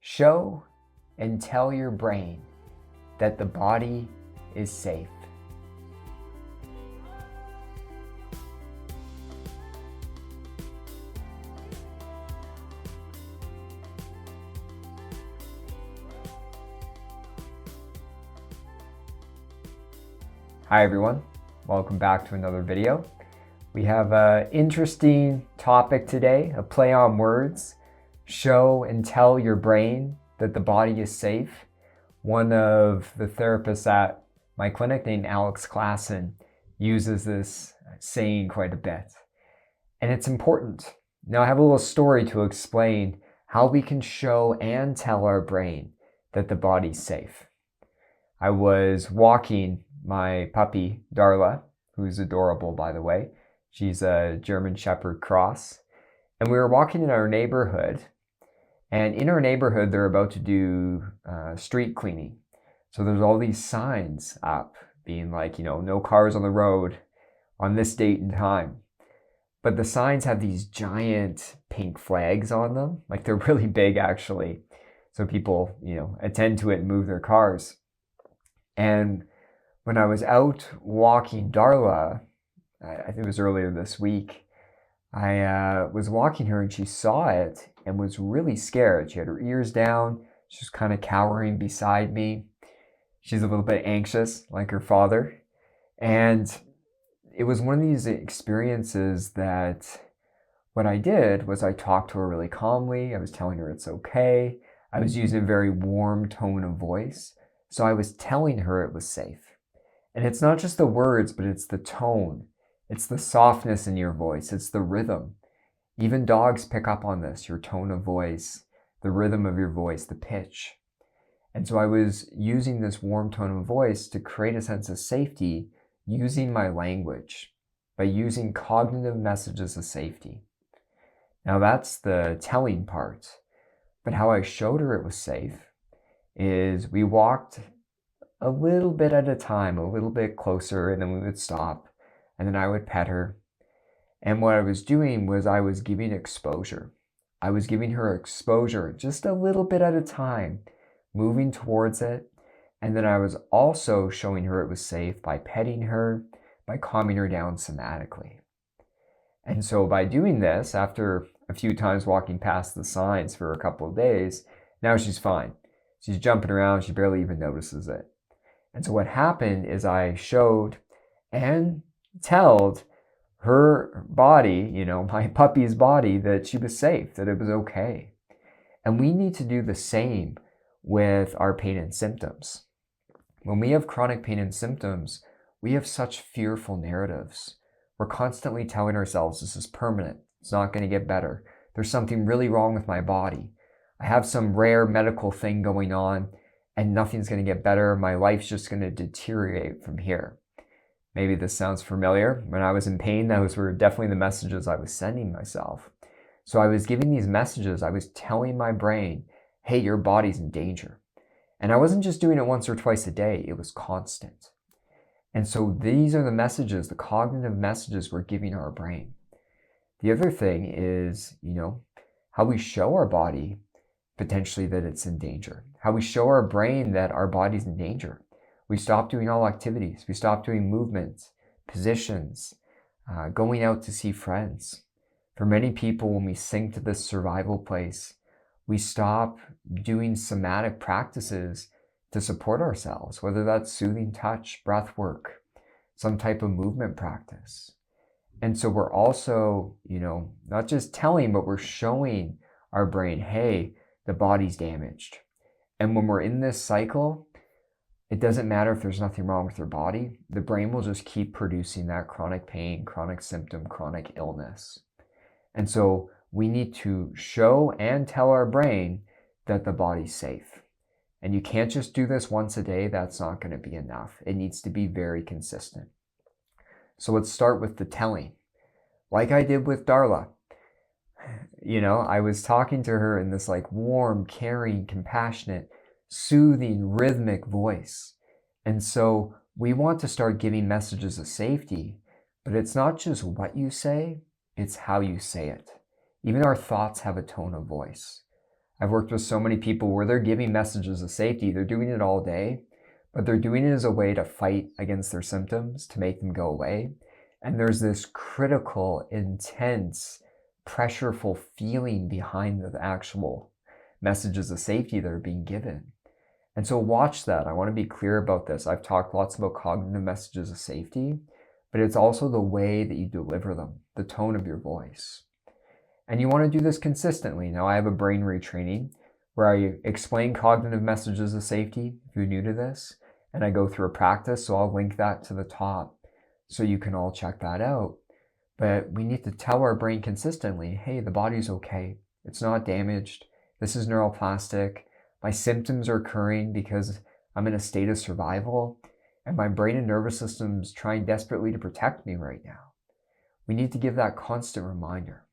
Show and tell your brain that the body is safe. Hi everyone, welcome back to another video. We have an interesting topic today, a play on words. Show and tell your brain that the body is safe. One of the therapists at my clinic named Alex Klassen uses this saying quite a bit. And it's important. Now I have a little story to explain how we can show and tell our brain that the body's safe. I was walking my puppy, Darla, who's adorable, by the way. She's a German Shepherd cross. And we were walking in our neighborhood. And in our neighborhood, they're about to do street cleaning. So there's all these signs up being like, no cars on the road on this date and time. But the signs have these giant pink flags on them. Like they're really big, actually. So people, attend to it and move their cars. And when I was out walking Darla, I think it was earlier this week, I was walking her and she saw it and was really scared. She had her ears down. She was kind of cowering beside me. She's a little bit anxious, like her father. And it was one of these experiences that what I did was I talked to her really calmly. I was telling her it's okay. I was using a very warm tone of voice. So I was telling her it was safe. And it's not just the words, but it's the tone. It's the softness in your voice. It's the rhythm. Even dogs pick up on this, your tone of voice, the rhythm of your voice, the pitch. And so I was using this warm tone of voice to create a sense of safety using my language, by using cognitive messages of safety. Now that's the telling part. But how I showed her it was safe is we walked a little bit at a time, a little bit closer, and then we would stop, and then I would pet her. And what I was doing was I was giving exposure. I was giving her exposure just a little bit at a time, moving towards it. And then I was also showing her it was safe by petting her, by calming her down somatically. And so by doing this, after a few times walking past the signs for a couple of days, now she's fine. She's jumping around, she barely even notices it. And so what happened is I showed and told her body, my puppy's body, that she was safe, that it was okay. And we need to do the same with our pain and symptoms. When we have chronic pain and symptoms, we have such fearful narratives. We're constantly telling ourselves this is permanent. It's not going to get better. There's something really wrong with my body. I have some rare medical thing going on and nothing's going to get better. My life's just going to deteriorate from here. Maybe this sounds familiar. When I was in pain, those were definitely the messages I was sending myself. So I was giving these messages. I was telling my brain, hey, your body's in danger. And I wasn't just doing it once or twice a day. It was constant. And so these are the messages, the cognitive messages we're giving our brain. The other thing is, how we show our body potentially that it's in danger. How we show our brain that our body's in danger. We stop doing all activities. We stop doing movements, positions, going out to see friends. For many people, when we sink to this survival place, we stop doing somatic practices to support ourselves, whether that's soothing touch, breath work, some type of movement practice. And so we're also, not just telling, but we're showing our brain, hey, the body's damaged. And when we're in this cycle, it doesn't matter if there's nothing wrong with your body. The brain will just keep producing that chronic pain, chronic symptom, chronic illness. And so we need to show and tell our brain that the body's safe. And you can't just do this once a day. That's not going to be enough. It needs to be very consistent. So let's start with the telling. Like I did with Darla. I was talking to her in this warm, caring, compassionate, soothing, rhythmic voice. And so we want to start giving messages of safety, but it's not just what you say, it's how you say it. Even our thoughts have a tone of voice. I've worked with so many people where they're giving messages of safety. They're doing it all day, but they're doing it as a way to fight against their symptoms, to make them go away. And there's this critical, intense, pressureful feeling behind the actual messages of safety that are being given. And so watch that. I want to be clear about this. I've talked lots about cognitive messages of safety, but it's also the way that you deliver them, the tone of your voice. And you want to do this consistently. Now, I have a brain retraining where I explain cognitive messages of safety, if you're new to this, and I go through a practice, so I'll link that to the top so you can all check that out. But we need to tell our brain consistently, hey, the body's okay. It's not damaged. This is neuroplastic. My symptoms are occurring because I'm in a state of survival, and my brain and nervous system's trying desperately to protect me right now. We need to give that constant reminder.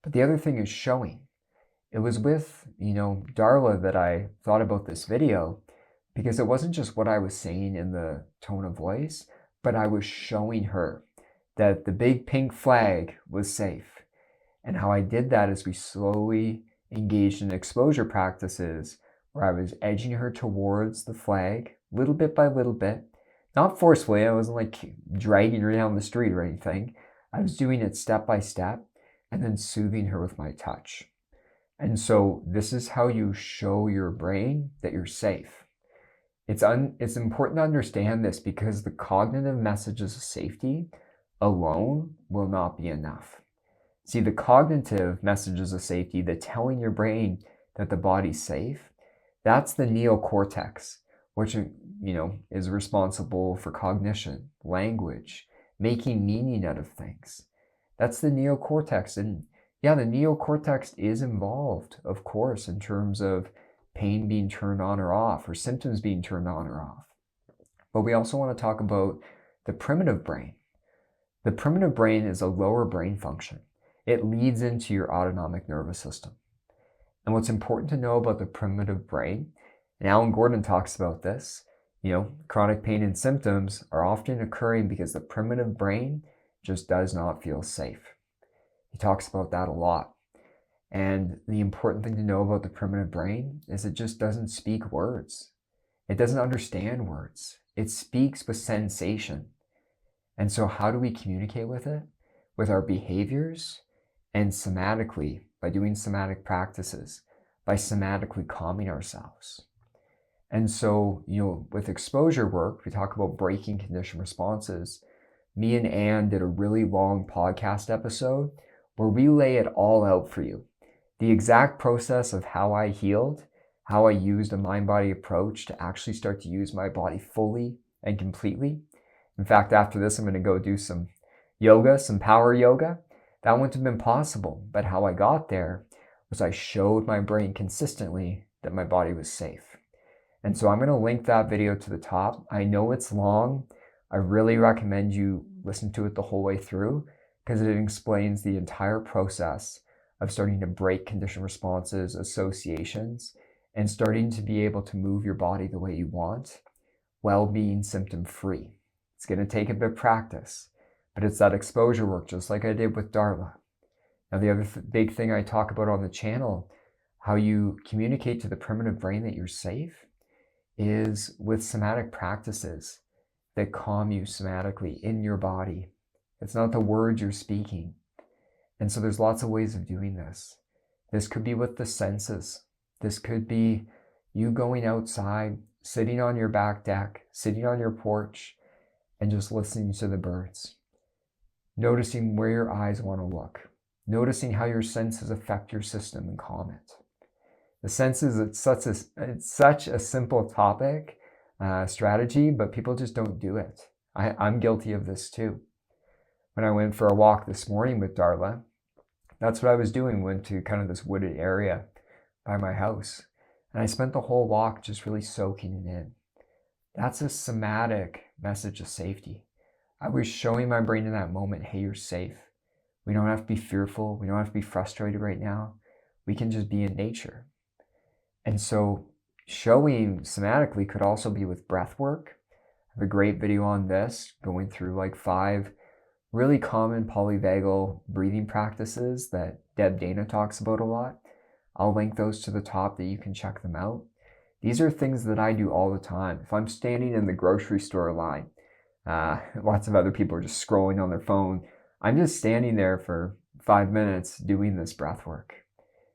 But the other thing is showing. It was with, Darla that I thought about this video, because it wasn't just what I was saying in the tone of voice, but I was showing her that the big pink flag was safe. And how I did that is we slowly engaged in exposure practices where I was edging her towards the flag, little bit by little bit, not forcefully. I wasn't like dragging her down the street or anything. I was doing it step by step and then soothing her with my touch. And so this is how you show your brain that you're safe. It's important to understand this because the cognitive messages of safety alone will not be enough. See, the cognitive messages of safety, the telling your brain that the body's safe, that's the neocortex, which, is responsible for cognition, language, making meaning out of things. That's the neocortex. And yeah, the neocortex is involved, of course, in terms of pain being turned on or off, or symptoms being turned on or off. But we also want to talk about the primitive brain. The primitive brain is a lower brain function. It leads into your autonomic nervous system. And what's important to know about the primitive brain, and Alan Gordon talks about this, chronic pain and symptoms are often occurring because the primitive brain just does not feel safe. He talks about that a lot. And the important thing to know about the primitive brain is it just doesn't speak words. It doesn't understand words. It speaks with sensation. And so how do we communicate with it? With our behaviors and somatically, by doing somatic practices, by somatically calming ourselves. And so, with exposure work, we talk about breaking conditioned responses. Me and Anne did a really long podcast episode where we lay it all out for you. The exact process of how I healed, how I used a mind-body approach to actually start to use my body fully and completely. In fact, after this, I'm going to go do some yoga, some power yoga. That wouldn't have been possible, but how I got there was I showed my brain consistently that my body was safe. And so I'm going to link that video to the top. I know it's long. I really recommend you listen to it the whole way through because it explains the entire process of starting to break conditioned responses, associations, and starting to be able to move your body the way you want while being symptom-free. It's going to take a bit of practice, but it's that exposure work, just like I did with Darla. Now, the other big thing I talk about on the channel, how you communicate to the primitive brain that you're safe, is with somatic practices that calm you somatically in your body. It's not the words you're speaking. And so there's lots of ways of doing this. This could be with the senses. This could be you going outside, sitting on your back deck, sitting on your porch, and just listening to the birds. Noticing where your eyes want to look. Noticing how your senses affect your system and calm it. The senses, it's such a simple topic, strategy, but people just don't do it. I'm guilty of this too. When I went for a walk this morning with Darla, that's what I was doing. Went to kind of this wooded area by my house. And I spent the whole walk just really soaking it in. That's a somatic message of safety. I was showing my brain in that moment, hey, you're safe. We don't have to be fearful. We don't have to be frustrated right now. We can just be in nature. And so showing somatically could also be with breath work. I have a great video on this, going through like 5 really common polyvagal breathing practices that Deb Dana talks about a lot. I'll link those to the top that you can check them out. These are things that I do all the time. If I'm standing in the grocery store line, lots of other people are just scrolling on their phone. I'm just standing there for 5 minutes doing this breath work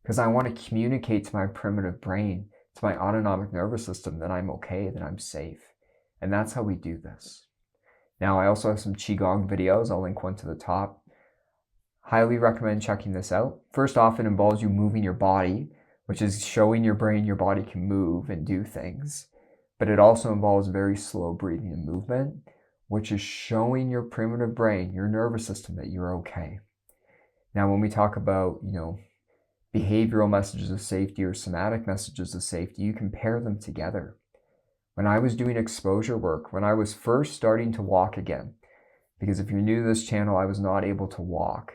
because I want to communicate to my primitive brain, to my autonomic nervous system, that I'm okay, that I'm safe. And that's how we do this. Now, I also have some Qigong videos. I'll link one to the top. Highly recommend checking this out. First off, it involves you moving your body, which is showing your brain your body can move and do things. But it also involves very slow breathing and movement, which is showing your primitive brain, your nervous system, that you're okay. Now, when we talk about, behavioral messages of safety or somatic messages of safety, you can pair them together. When I was doing exposure work, when I was first starting to walk again, because if you're new to this channel, I was not able to walk,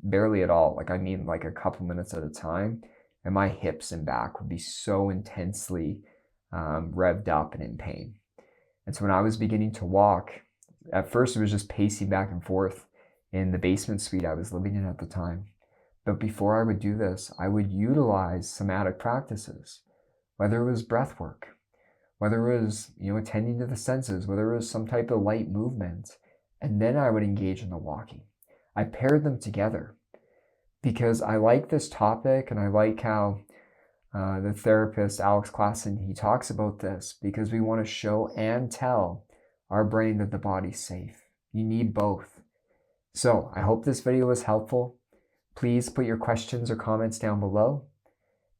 barely at all. Like a couple minutes at a time, and my hips and back would be so intensely revved up and in pain. And so when I was beginning to walk, at first it was just pacing back and forth in the basement suite I was living in at the time. But before I would do this, I would utilize somatic practices, whether it was breath work, whether it was, attending to the senses, whether it was some type of light movement, and then I would engage in the walking. I paired them together because I like this topic, and I like how the therapist, Alex Klassen, he talks about this, because we want to show and tell our brain that the body's safe. You need both. So I hope this video was helpful. Please put your questions or comments down below,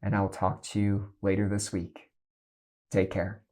and I'll talk to you later this week. Take care.